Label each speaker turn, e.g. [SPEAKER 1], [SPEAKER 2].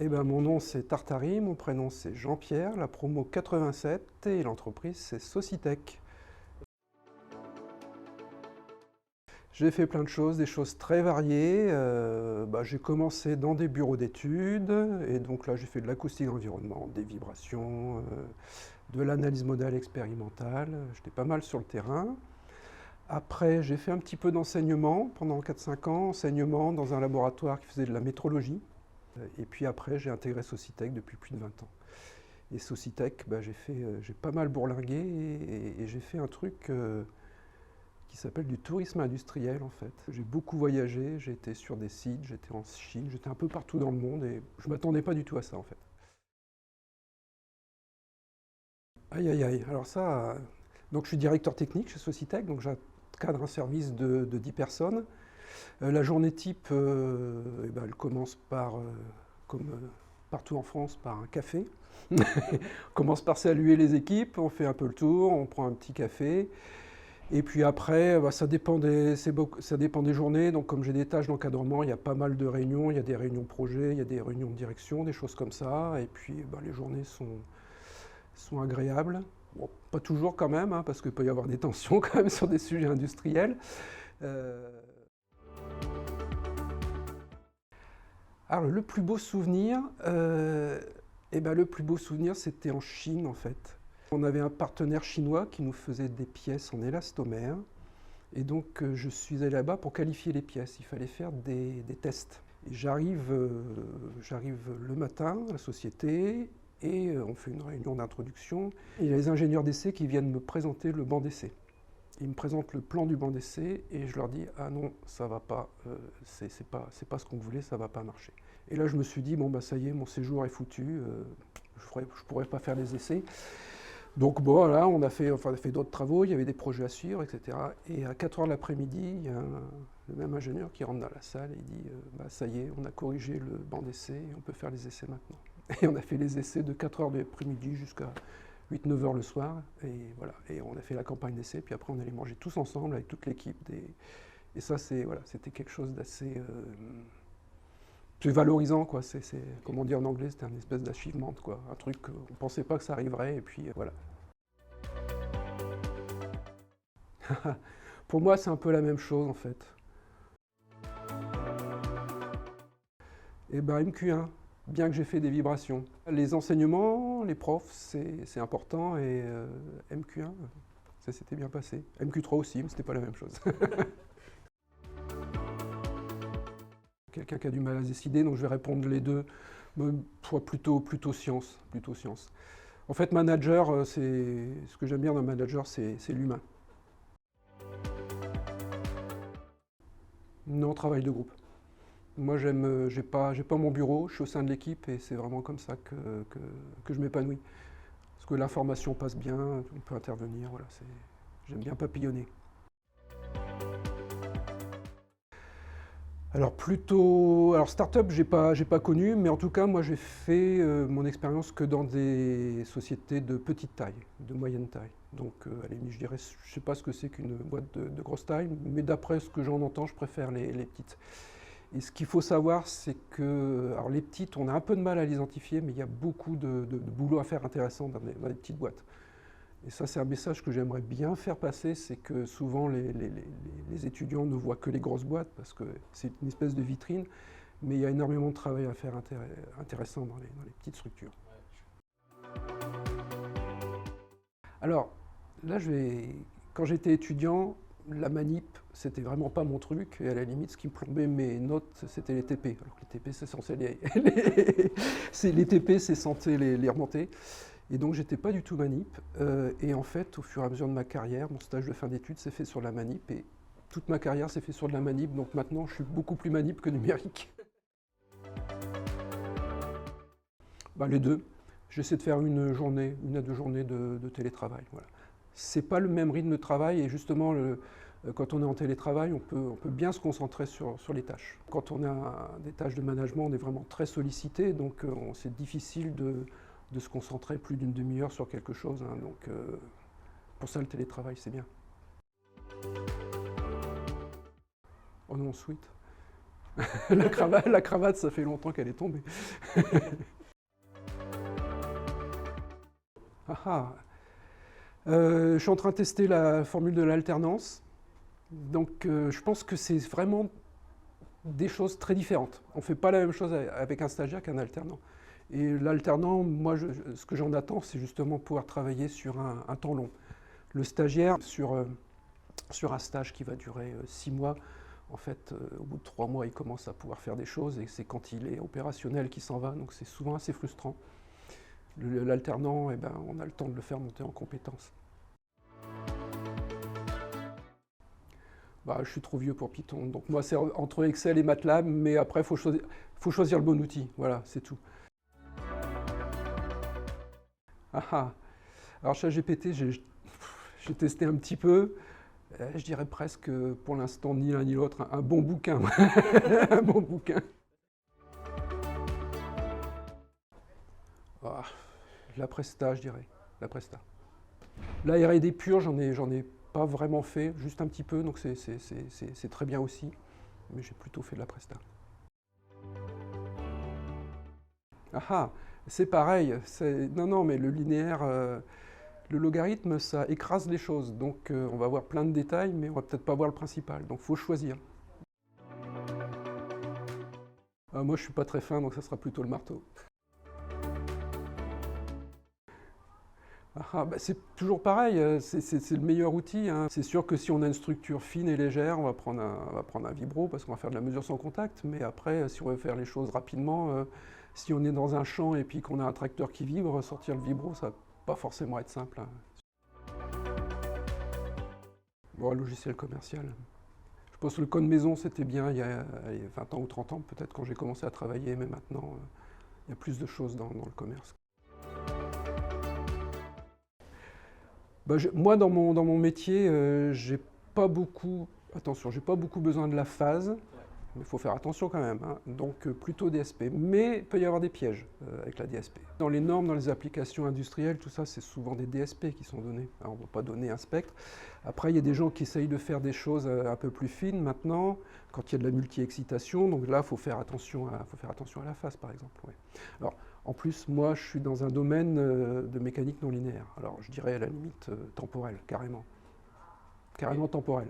[SPEAKER 1] Eh ben, mon nom c'est Tartari, mon prénom c'est Jean-Pierre, la promo 87 et l'entreprise c'est Socitech. J'ai fait plein de choses, des choses très variées. J'ai commencé dans des bureaux d'études et donc là j'ai fait de l'acoustique d'environnement, des vibrations, de l'analyse modale expérimentale. J'étais pas mal sur le terrain. Après j'ai fait un petit peu d'enseignement pendant 4-5 ans, enseignement dans un laboratoire qui faisait de la métrologie. Et puis après j'ai intégré Socitech depuis plus de 20 ans. Et Socitech, j'ai pas mal bourlingué et j'ai fait un truc qui s'appelle du tourisme industriel en fait. J'ai beaucoup voyagé, j'ai été sur des sites, j'étais en Chine, j'étais un peu partout dans le monde et je m'attendais pas du tout à ça en fait. Aïe aïe aïe, alors ça, donc je suis directeur technique chez Socitech, donc j'encadre un service de 10 personnes. La journée type, elle commence par, comme partout en France, par un café. On commence par saluer les équipes, on fait un peu le tour, on prend un petit café. Et puis après, ça dépend des journées. Donc comme j'ai des tâches d'encadrement, il y a pas mal de réunions. Il y a des réunions projet, il y a des réunions de direction, des choses comme ça. Et puis les journées sont agréables. Bon, pas toujours quand même, hein, parce qu'il peut y avoir des tensions quand même sur des sujets industriels. Euh, Alors le plus beau souvenir, le plus beau souvenir c'était en Chine en fait. On avait un partenaire chinois qui nous faisait des pièces en élastomère. Et donc, je suis allé là-bas pour qualifier les pièces. Il fallait faire des tests. Et j'arrive le matin à la société et on fait une réunion d'introduction. Il y a les ingénieurs d'essai qui viennent me présenter le banc d'essai. Ils me présentent le plan du banc d'essai et je leur dis ah non, ça va pas, c'est pas ce qu'on voulait, ça va pas marcher. Et là, je me suis dit bon bah ça y est, mon séjour est foutu, je pourrais pas faire les essais. Donc bon, voilà, on a fait d'autres travaux, il y avait des projets à suivre, etc. Et à 4 heures de l'après-midi, il y a le même ingénieur qui rentre dans la salle et il dit ça y est, on a corrigé le banc d'essai et on peut faire les essais maintenant. Et on a fait les essais de 4 heures de l'après-midi jusqu'à 8-9 heures le soir. Et voilà, et on a fait la campagne d'essai, puis après on allait manger tous ensemble avec toute l'équipe. Et ça, c'était quelque chose d'assez plus valorisant, quoi. Comme on dit en anglais, c'était un espèce d'achievement, quoi. Un truc qu'on ne pensait pas que ça arriverait, et puis voilà. Pour moi, c'est un peu la même chose en fait. Et ben MQ1, bien que j'ai fait des vibrations. Les enseignements, les profs, c'est important et MQ1, ça s'était bien passé. MQ3 aussi, mais c'était pas la même chose. Quelqu'un qui a du mal à se décider, donc je vais répondre les deux. Plutôt science, plutôt science. En fait, manager, ce que j'aime bien dans manager, c'est l'humain. Non, travail de groupe. Moi, j'ai pas mon bureau, je suis au sein de l'équipe et c'est vraiment comme ça que je m'épanouis. Parce que l'information passe bien, on peut intervenir, voilà, j'aime bien papillonner. Alors start-up, j'ai pas connu, mais en tout cas, moi j'ai fait mon expérience que dans des sociétés de petite taille, de moyenne taille. Donc, allez, je dirais, je sais pas ce que c'est qu'une boîte de grosse taille, mais d'après ce que j'en entends, je préfère les petites. Et ce qu'il faut savoir, c'est que alors les petites, on a un peu de mal à les identifier, mais il y a beaucoup de boulot à faire intéressant dans les petites boîtes. Et ça, c'est un message que j'aimerais bien faire passer, c'est que souvent les étudiants ne voient que les grosses boîtes, parce que c'est une espèce de vitrine, mais il y a énormément de travail à faire intéressant dans les petites structures. Alors, là, quand j'étais étudiant, la manip, c'était vraiment pas mon truc, et à la limite, ce qui me plombait mes notes, c'était les TP. Alors que les TP, c'est censé les TP, c'est censé les remonter. Et donc j'étais pas du tout manip. Et en fait, au fur et à mesure de ma carrière, mon stage de fin d'études s'est fait sur la manip. Et toute ma carrière s'est fait sur de la manip. Donc maintenant, je suis beaucoup plus manip que numérique. Les deux. J'essaie de faire une à deux journées de télétravail. Voilà. C'est pas le même rythme de travail. Et justement, quand on est en télétravail, on peut bien se concentrer sur les tâches. Quand on a des tâches de management, on est vraiment très sollicité. Donc c'est difficile de se concentrer plus d'une demi-heure sur quelque chose. Hein, donc pour ça, le télétravail, c'est bien. Oh non, Sweet. La cravate, ça fait longtemps qu'elle est tombée. Ah ah. Je suis en train de tester la formule de l'alternance. Donc, je pense que c'est vraiment des choses très différentes. On ne fait pas la même chose avec un stagiaire qu'un alternant. Et l'alternant, moi, ce que j'en attends, c'est justement pouvoir travailler sur un temps long. Le stagiaire, sur un stage qui va durer 6 mois, en fait, au bout de 3 mois, il commence à pouvoir faire des choses et c'est quand il est opérationnel qu'il s'en va, donc c'est souvent assez frustrant. L'alternant, eh ben, on a le temps de le faire monter en compétences. Bah, je suis trop vieux pour Python, donc moi c'est entre Excel et MATLAB, mais après faut choisir le bon outil, voilà, c'est tout. Ah ah. Alors ChatGPT, j'ai testé un petit peu, je dirais presque pour l'instant ni l'un ni l'autre, un bon bouquin, un bon bouquin. Ah, la Presta, je dirais, la Presta. La R&D pure, j'en ai pas vraiment fait, juste un petit peu, donc c'est très bien aussi, mais j'ai plutôt fait de la Presta. Ah ah, c'est pareil, non, non, mais le linéaire, le logarithme, ça écrase les choses, donc on va voir plein de détails, mais on va peut-être pas voir le principal, donc il faut choisir. Moi, je suis pas très fin, donc ça sera plutôt le marteau. Ah, bah, c'est toujours pareil, c'est le meilleur outil, hein. C'est sûr que si on a une structure fine et légère, on va prendre un vibro parce qu'on va faire de la mesure sans contact, mais après, si on veut faire les choses rapidement, si on est dans un champ et puis qu'on a un tracteur qui vibre, sortir le vibro, ça va pas forcément être simple, hein. Bon, un logiciel commercial. Je pense que le code maison, c'était bien il y a 20 ans ou 30 ans, peut-être quand j'ai commencé à travailler, mais maintenant, il y a plus de choses dans le commerce. Bah, moi, dans mon métier, j'ai pas beaucoup, attention, j'ai pas beaucoup besoin de la phase, mais il faut faire attention quand même, hein. Donc plutôt DSP. Mais il peut y avoir des pièges avec la DSP. Dans les normes, dans les applications industrielles, tout ça, c'est souvent des DSP qui sont donnés. Alors, on ne va pas donner un spectre. Après, il y a des gens qui essayent de faire des choses un peu plus fines maintenant, quand il y a de la multi-excitation. Donc là, il faut faire attention à la phase, par exemple. Ouais. Alors, en plus, moi, je suis dans un domaine de mécanique non linéaire. Alors, je dirais à la limite temporelle, carrément. Carrément temporelle.